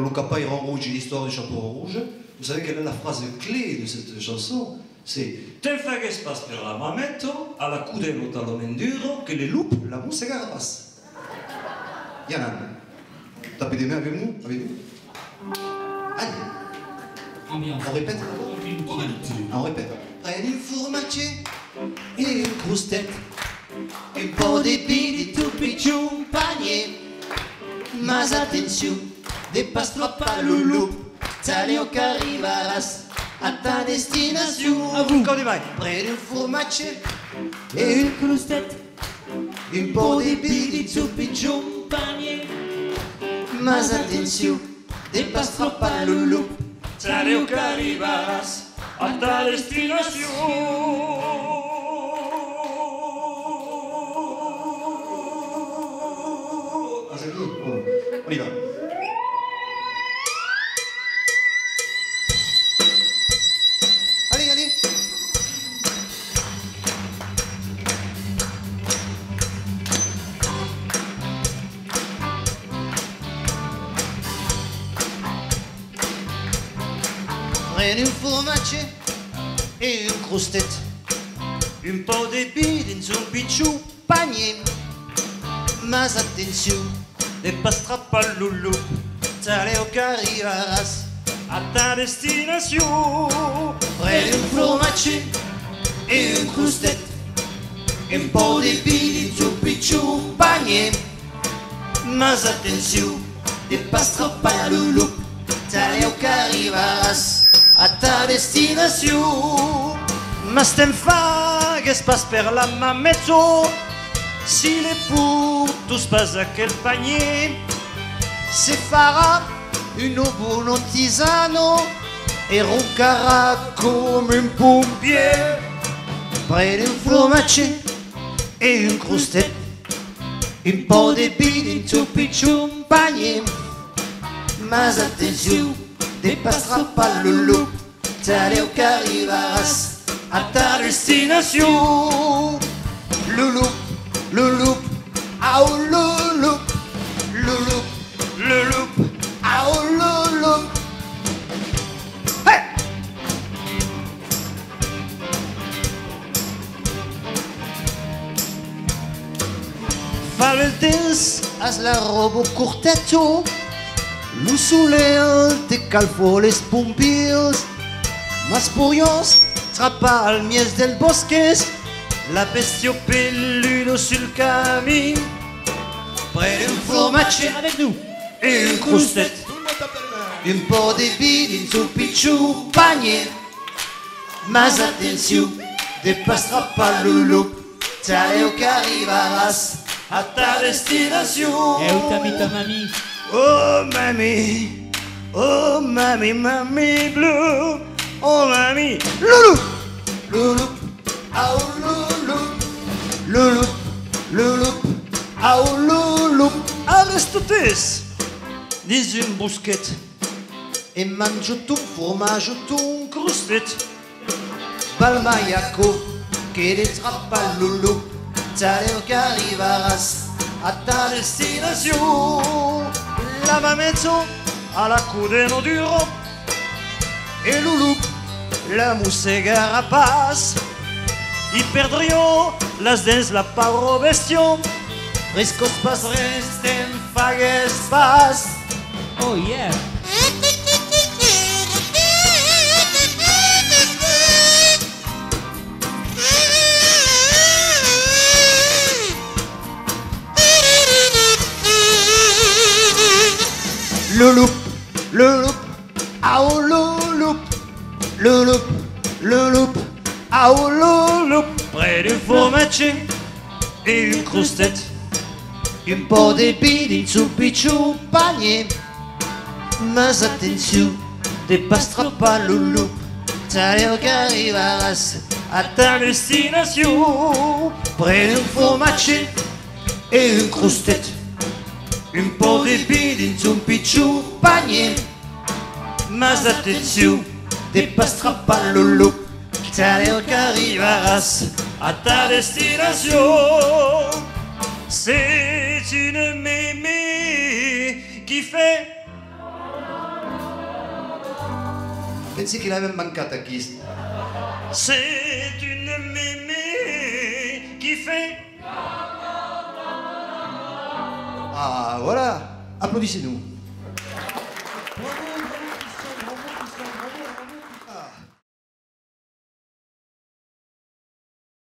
le capaille en rouge et l'histoire du chapeau en rouge, vous savez quelle est la phrase clé de cette chanson? C'est Te fagues pas per la mametto, alla cudelo talomenduro, que les loupes, la mousse garbasse. Yann, tapez des mains avec nous? Allez. On répète? On répète. Près d'une fourmatier et une croustette, un po' di pidi, tu picciu, un panier. Mas attention, dépasse pas le loup, t'allez au Caribaras, à ta destination. À vous, près d'une fourmatier et une croustette, un po' di pidi, tu picciu, un panier. Mas attention, dépasse pas le loup, t'allez au Caribaras, à ta destination. On y va. Allez, allez. Près d'une fourmatier et une croustette, un po' di pidi, un picciu panier. Mas attention, dépassera pas le loup, t'allez au Caribaras, à ta destination. Près d'une fourmatier et une croustette, un po' di pidi, un picciu panier. Mas attention, dépassera pas le loup, t'allez au Caribaras, à ta destination. Mas t'en fagues pas per la mametto, si les pour tous pas à quel panier, se farà une buona tisano e roncarà come un pompier. Près d'un fourmatier et une croustette, un po' di pidi, un picciu, un panier. Mas attention, dépassera pas le loup, t'allez au Caribaras, à ta destination. Le loup, ah oh le loup, ah oh le loup. Hey! Fa le temps as la robo cortetto, lo soleante calfo les pompiers, mas purios trappa al mies del bosques, la bestio peludo sul camin. Près d'un fourmatier avec nous et une croustette, un po' di pidi, un picciu panier. Mas attention, dépassera pas le loup, t'allez au Caribaras, à ta destination. Et où t'as mis ta mamie? Oh mamie, mamie bleu, oh mamie, loulou, loulou, ah oh loulou, loulou, ah oh loulou. Aristotes, dis une bousquette et mange tout fromage, tout croustette. Balmaiaco, che ne trappa loulou, t'allez au Caribaras, à ta destination. La mametto alla cudeno duro e loulou, la mousse garrapace. I perdrio las dents la paro bestion, riscos pas resten fagues pas. Oh yeah! Le loup, ah oh le loup, ah oh le loup. Près d'une fourmatier et une croustette, un po' di pidi, un picciu panier. Mas attention, dépassera pas le loup, t'allez au Caribaras, à ta destination. Près d'un fourmatier et une croustette, un po' di pidi, un picciu panier. Mas attention, dépassera pas le loup, t'allez au Caribaras, à ta destination. C'est une mémé qui fait Pensi che l'aveva mancata qui? C'est une mémé qui fait... Ah, voilà. Applaudissez-nous.